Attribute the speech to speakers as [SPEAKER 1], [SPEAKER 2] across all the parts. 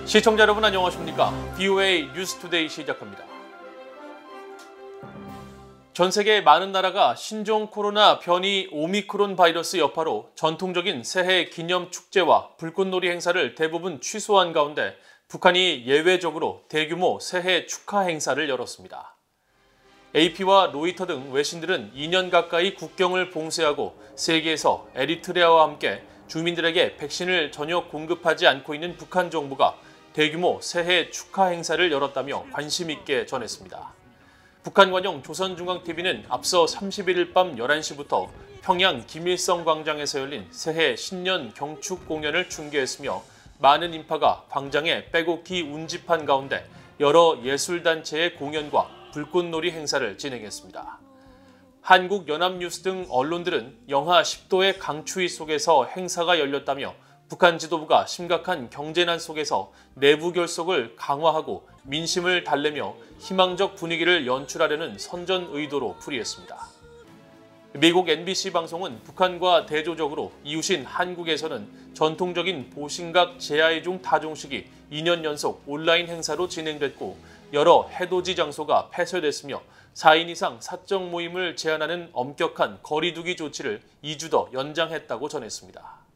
[SPEAKER 1] 시청자 여러분 안녕하십니까? VOA 뉴스투데이 시작합니다. 전 세계 많은 나라가 신종 코로나 변이 오미크론 바이러스 여파로 전통적인 새해 기념 축제와 불꽃놀이 행사를 대부분 취소한 가운데 북한이 예외적으로 대규모 새해 축하 행사를 열었습니다. AP와 로이터 등 외신들은 2년 가까이 국경을 봉쇄하고 세계에서 에리트레아와 함께 주민들에게 백신을 전혀 공급하지 않고 있는 북한 정부가 대규모 새해 축하 행사를 열었다며 관심 있게 전했습니다. 북한 관영 조선중앙TV는 앞서 31일 밤 11시부터 평양 김일성 광장에서 열린 새해 신년 경축 공연을 중계했으며 많은 인파가 광장에 빼곡히 운집한 가운데 여러 예술단체의 공연과 불꽃놀이 행사를 진행했습니다. 한국연합뉴스 등 언론들은 영하 10도의 강추위 속에서 행사가 열렸다며 북한 지도부가 심각한 경제난 속에서 내부 결속을 강화하고 민심을 달래며 희망적 분위기를 연출하려는 선전 의도로 풀이했습니다. 미국 NBC 방송은 북한과 대조적으로 이웃인 한국에서는 전통적인 보신각 제아이중 타종식이 2년 연속 온라인 행사로 진행됐고 여러 해돋이 장소가 폐쇄됐으며 4인 이상 사적 모임을 제한하는 엄격한 거리두기 조치를 2주 더 연장했다고 전했습니다.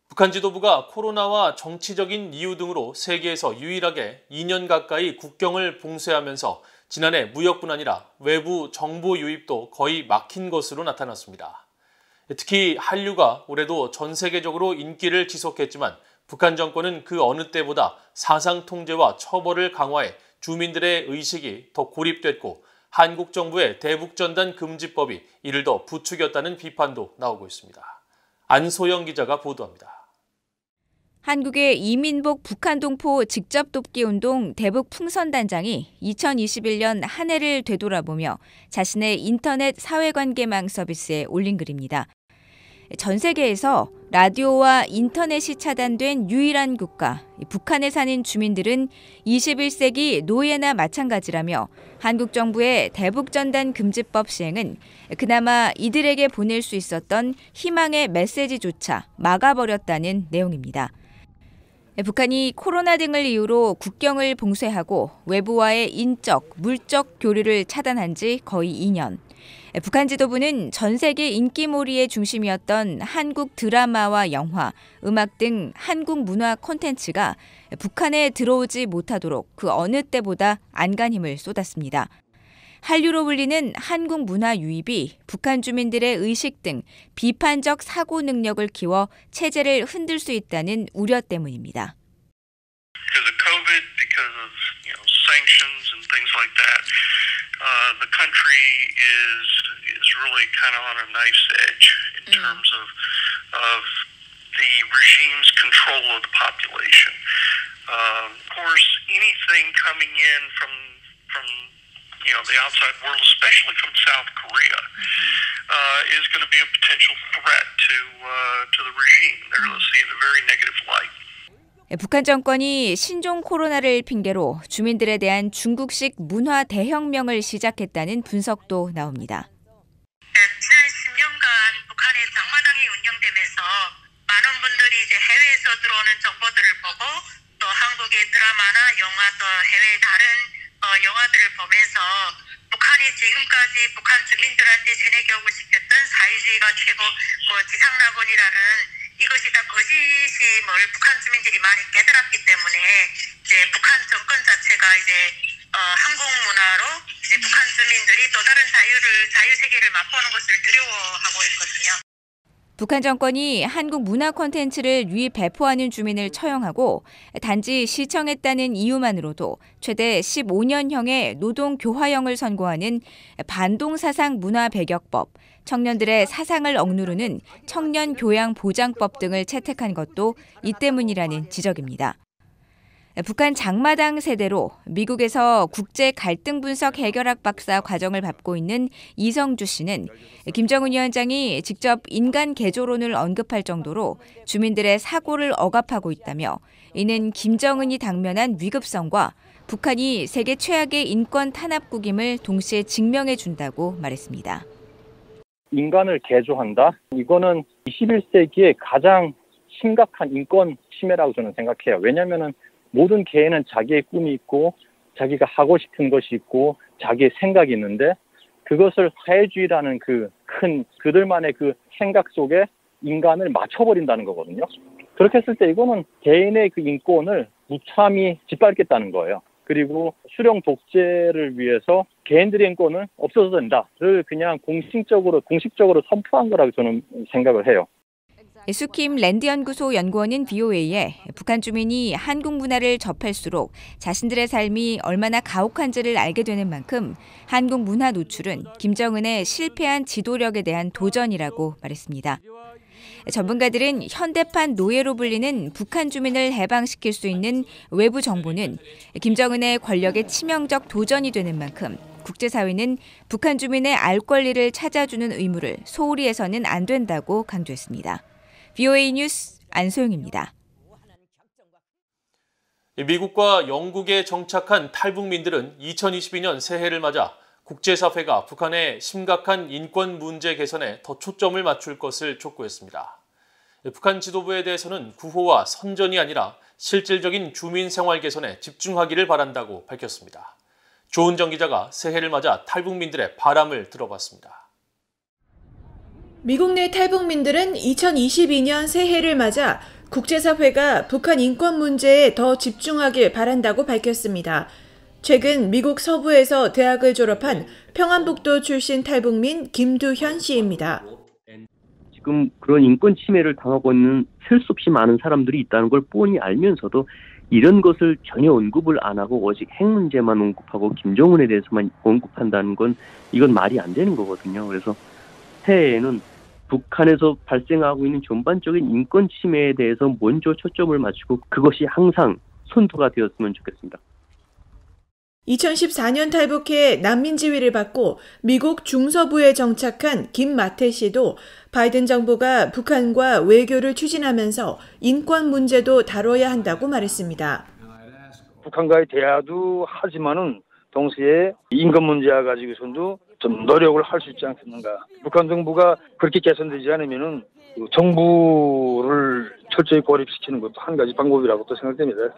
[SPEAKER 1] 북한 지도부가 코로나와 정치적인 이유 등으로 세계에서 유일하게 2년 가까이 국경을 봉쇄하면서 지난해 무역뿐 아니라 외부 정보 유입도 거의 막힌 것으로 나타났습니다. 특히 한류가 올해도 전 세계적으로 인기를 지속했지만 북한 정권은 그 어느 때보다 사상 통제와 처벌을 강화해 주민들의 의식이 더 고립됐고 한국 정부의 대북전단 금지법이 이를 더 부추겼다는 비판도 나오고 있습니다. 안소영 기자가 보도합니다.
[SPEAKER 2] 한국의 이민복 북한 동포 직접 돕기 운동 대북 풍선단장이 2021년 한 해를 되돌아보며 자신의 인터넷 사회관계망 서비스에 올린 글입니다. 전 세계에서 라디오와 인터넷이 차단된 유일한 국가, 북한에 사는 주민들은 21세기 노예나 마찬가지라며 한국 정부의 대북전단 금지법 시행은 그나마 이들에게 보낼 수 있었던 희망의 메시지조차 막아버렸다는 내용입니다. 북한이 코로나 등을 이유로 국경을 봉쇄하고 외부와의 인적, 물적 교류를 차단한 지 거의 2년. 북한 지도부는 전 세계 인기몰이의 중심이었던 한국 드라마와 영화, 음악 등 한국 문화 콘텐츠가 북한에 들어오지 못하도록 그 어느 때보다 안간힘을 쏟았습니다. 한류로 불리는 한국 문화 유입이 북한 주민들의 의식 등 비판적 사고 능력을 키워 체제를 흔들 수 있다는 우려 때문입니다.
[SPEAKER 3] Because of COVID, because of sanctions and things like that, the country is really kind of on a knife's edge in terms of the regime's control of the population. Of course, anything coming in from the outside world, especially from South Korea, is going to be a potential threat to the regime. They're going to see it in a very negative light.
[SPEAKER 2] 북한 정권이 신종 코로나를 핑계로 주민들에 대한 중국식 문화 대혁명을 시작했다는 분석도 나옵니다.
[SPEAKER 4] 지난 10년간 북한의 장마당이 운영되면서 많은 분들이 이제 해외에서 들어오는 정보들을 보고 또 한국의 드라마나 영화 또 해외 다른 영화들을 보면서 북한이 지금까지 북한 주민들한테 전해오고 싶었던 사회주의가 최고 지상낙원이라는 이것이 다 거짓임을 북한 주민들이 많이 깨달았기 때문에 이제 북한 정권 자체가 이제 한국 문화로 이제 북한 주민들이 또 다른 자유 세계를 맛보는 것을 두려워하고 있거든요.
[SPEAKER 2] 북한 정권이 한국 문화 콘텐츠를 유입 배포하는 주민을 처형하고 단지 시청했다는 이유만으로도 최대 15년형의 노동 교화형을 선고하는 반동사상 문화배격법, 청년들의 사상을 억누르는 청년교양보장법 등을 채택한 것도 이 때문이라는 지적입니다. 북한 장마당 세대로 미국에서 국제 갈등 분석 해결학 박사 과정을 밟고 있는 이성주 씨는 김정은 위원장이 직접 인간 개조론을 언급할 정도로 주민들의 사고를 억압하고 있다며 이는 김정은이 당면한 위급성과 북한이 세계 최악의 인권 탄압국임을 동시에 증명해 준다고 말했습니다.
[SPEAKER 5] 인간을 개조한다? 이거는 21세기의 가장 심각한 인권 침해라고 저는 생각해요. 왜냐하면 모든 개인은 자기의 꿈이 있고 자기가 하고 싶은 것이 있고 자기의 생각이 있는데 그것을 사회주의라는 그 큰 그들만의 그 생각 속에 인간을 맞춰버린다는 거거든요. 그렇게 했을 때 이거는 개인의 그 인권을 무참히 짓밟겠다는 거예요. 그리고 수령 독재를 위해서 개인들의 인권은 없어져도 된다를 그냥 공식적으로 선포한 거라고 저는 생각을 해요.
[SPEAKER 2] 수킴 랜드연구소 연구원은 VOA에 북한 주민이 한국 문화를 접할수록 자신들의 삶이 얼마나 가혹한지를 알게 되는 만큼 한국 문화 노출은 김정은의 실패한 지도력에 대한 도전이라고 말했습니다. 전문가들은 현대판 노예로 불리는 북한 주민을 해방시킬 수 있는 외부 정보는 김정은의 권력의 치명적 도전이 되는 만큼 국제사회는 북한 주민의 알 권리를 찾아주는 의무를 소홀히 해서는 안 된다고 강조했습니다. VOA 뉴스 안소영입니다.
[SPEAKER 1] 미국과 영국에 정착한 탈북민들은 2022년 새해를 맞아 국제사회가 북한의 심각한 인권 문제 개선에 더 초점을 맞출 것을 촉구했습니다. 북한 지도부에 대해서는 구호와 선전이 아니라 실질적인 주민 생활 개선에 집중하기를 바란다고 밝혔습니다. 조은정 기자가 새해를 맞아 탈북민들의 바람을 들어봤습니다.
[SPEAKER 6] 미국 내 탈북민들은 2022년 새해를 맞아 국제사회가 북한 인권 문제에 더 집중하길 바란다고 밝혔습니다. 최근 미국 서부에서 대학을 졸업한 평안북도 출신 탈북민 김두현 씨입니다.
[SPEAKER 7] 지금 그런 인권 침해를 당하고 있는 셀 수 없이 많은 사람들이 있다는 걸 뻔히 알면서도 이런 것을 전혀 언급을 안 하고 오직 핵 문제만 언급하고 김정은에 대해서만 언급한다는 건 이건 말이 안 되는 거거든요. 그래서 새해에는 북한에서 발생하고 있는 전반적인 인권 침해에 대해서 먼저 초점을 맞추고 그것이 항상 선두가 되었으면 좋겠습니다.
[SPEAKER 6] 2014년 탈북해 난민 지위를 받고 미국 중서부에 정착한 김마태 씨도 바이든 정부가 북한과 외교를 추진하면서 인권 문제도 다뤄야 한다고 말했습니다.
[SPEAKER 8] 북한과의 대화도 하지만은 동시에 인권 문제와 가지고서도 좀 노력을 할 수 있지 않겠는가. 북한 정부가 그렇게 개선되지 않으면은 정부를 철저히 고립시키는 것도 한 가지 방법이라고 또 생각됩니다.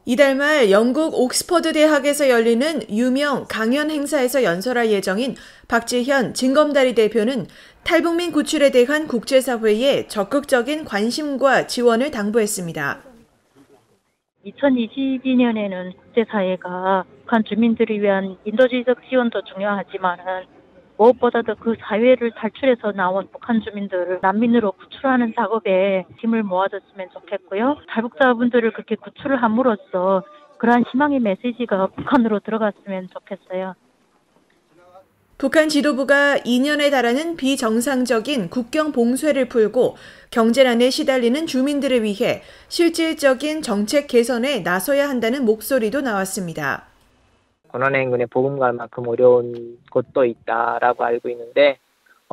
[SPEAKER 6] 이달 말 영국 옥스퍼드 대학에서 열리는 유명 강연 행사에서 연설할 예정인 박지현 진검다리 대표는 탈북민 구출에 대한 국제사회에 적극적인 관심과 지원을 당부했습니다.
[SPEAKER 9] 2022년에는 국제사회가 북한 주민들을 위한 인도주의적 지원도 중요하지만은 무엇보다도 그 사회를 탈출해서 나온 북한 주민들을 난민으로 구출하는 작업에 힘을 모아줬으면 좋겠고요. 탈북자분들을 그렇게 구출을 함으로써 그러한 희망의 메시지가 북한으로 들어갔으면 좋겠어요.
[SPEAKER 6] 북한 지도부가 2년에 달하는 비정상적인 국경 봉쇄를 풀고 경제난에 시달리는 주민들을 위해 실질적인 정책 개선에 나서야 한다는 목소리도 나왔습니다.
[SPEAKER 10] 권한의 행군에 보금갈 만큼 어려운 것도 있다라고 알고 있는데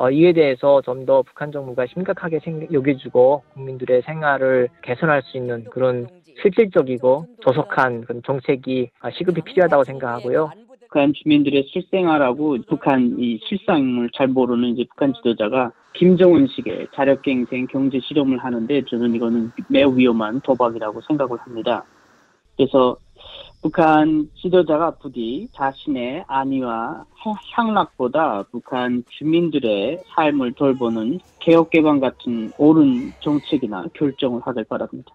[SPEAKER 10] 이에 대해서 좀 더 북한 정부가 심각하게 여겨주고 국민들의 생활을 개선할 수 있는 그런 실질적이고 조속한 그런 정책이 시급히 필요하다고 생각하고요.
[SPEAKER 11] 북한 주민들의 실생활하고 북한 이 실상을 잘 모르는 이제 북한 지도자가 김정은식의 자력갱생 경제 실험을 하는데 저는 이거는 매우 위험한 도박이라고 생각을 합니다. 그래서 북한 지도자가 부디 자신의 안위와 향락보다 북한 주민들의 삶을 돌보는 개혁개방 같은 옳은 정책이나 결정을 하길 바랍니다.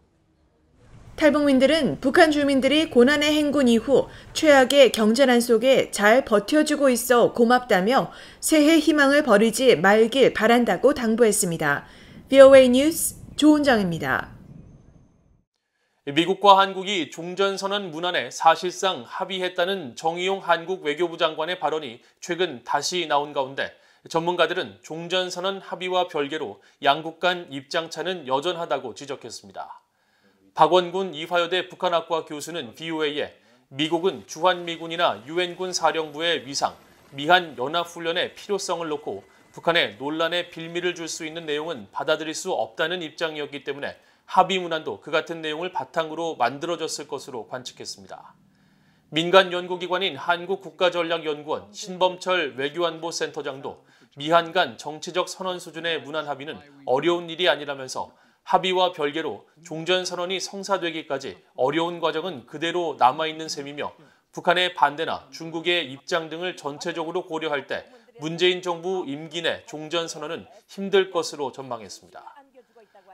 [SPEAKER 6] 탈북민들은 북한 주민들이 고난의 행군 이후 최악의 경제난 속에 잘 버텨주고 있어 고맙다며 새해 희망을 버리지 말길 바란다고 당부했습니다. VOA 뉴스 조은정입니다.
[SPEAKER 1] 미국과 한국이 종전선언 문안에 사실상 합의했다는 정의용 한국 외교부 장관의 발언이 최근 다시 나온 가운데 전문가들은 종전선언 합의와 별개로 양국 간 입장차는 여전하다고 지적했습니다. 박원군 이화여대 북한학과 교수는 VOA에 미국은 주한미군이나 유엔군 사령부의 위상, 미한 연합훈련의 필요성을 놓고 북한에 논란의 빌미를 줄 수 있는 내용은 받아들일 수 없다는 입장이었기 때문에 합의 문안도 그 같은 내용을 바탕으로 만들어졌을 것으로 관측했습니다. 민간 연구기관인 한국국가전략연구원 신범철 외교안보센터장도 미한 간 정치적 선언 수준의 문안 합의는 어려운 일이 아니라면서 합의와 별개로 종전선언이 성사되기까지 어려운 과정은 그대로 남아있는 셈이며 북한의 반대나 중국의 입장 등을 전체적으로 고려할 때 문재인 정부 임기 내 종전선언은 힘들 것으로 전망했습니다.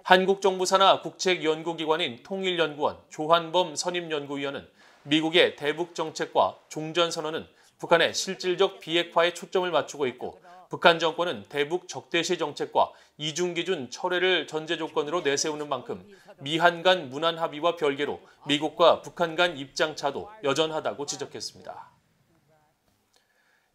[SPEAKER 1] 한국 정부 산하 국책연구기관인 통일연구원 조한범 선임연구위원은 미국의 대북 정책과 종전선언은 북한의 실질적 비핵화에 초점을 맞추고 있고 북한 정권은 대북 적대시 정책과 이중기준 철회를 전제 조건으로 내세우는 만큼 미한 간 문안 합의와 별개로 미국과 북한 간 입장차도 여전하다고 지적했습니다.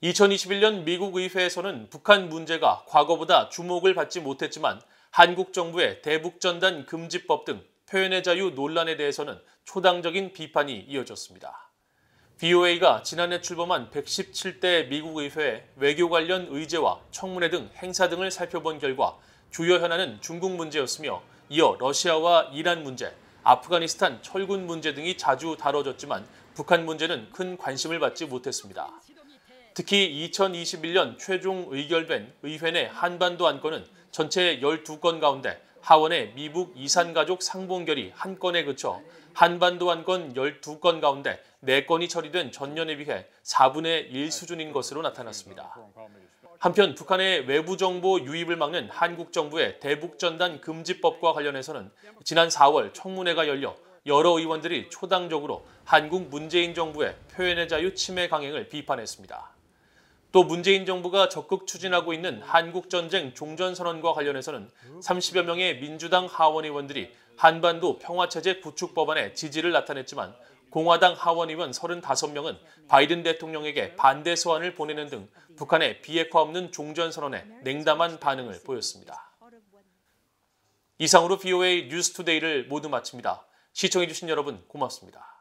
[SPEAKER 1] 2021년 미국 의회에서는 북한 문제가 과거보다 주목을 받지 못했지만 한국 정부의 대북전단 금지법 등 표현의 자유 논란에 대해서는 초당적인 비판이 이어졌습니다. BOA가 지난해 출범한 117대 미국 의회의 외교 관련 의제와 청문회 등 행사 등을 살펴본 결과 주요 현안은 중국 문제였으며 이어 러시아와 이란 문제, 아프가니스탄 철군 문제 등이 자주 다뤄졌지만 북한 문제는 큰 관심을 받지 못했습니다. 특히 2021년 최종 의결된 의회 내 한반도 안건은 전체 12건 가운데 하원의 미북 이산가족 상봉결이 1건에 그쳐 한반도 안건 12건 가운데 4건이 처리된 전년에 비해 4분의 1 수준인 것으로 나타났습니다. 한편 북한의 외부 정보 유입을 막는 한국 정부의 대북전단 금지법과 관련해서는 지난 4월 청문회가 열려 여러 의원들이 초당적으로 한국 문재인 정부의 표현의 자유 침해 강행을 비판했습니다. 또 문재인 정부가 적극 추진하고 있는 한국전쟁 종전선언과 관련해서는 30여 명의 민주당 하원 의원들이 한반도 평화체제 구축 법안에 지지를 나타냈지만 공화당 하원 의원 35명은 바이든 대통령에게 반대 서한을 보내는 등 북한의 비핵화 없는 종전선언에 냉담한 반응을 보였습니다. 이상으로 BOA 뉴스투데이를 모두 마칩니다. 시청해주신 여러분 고맙습니다.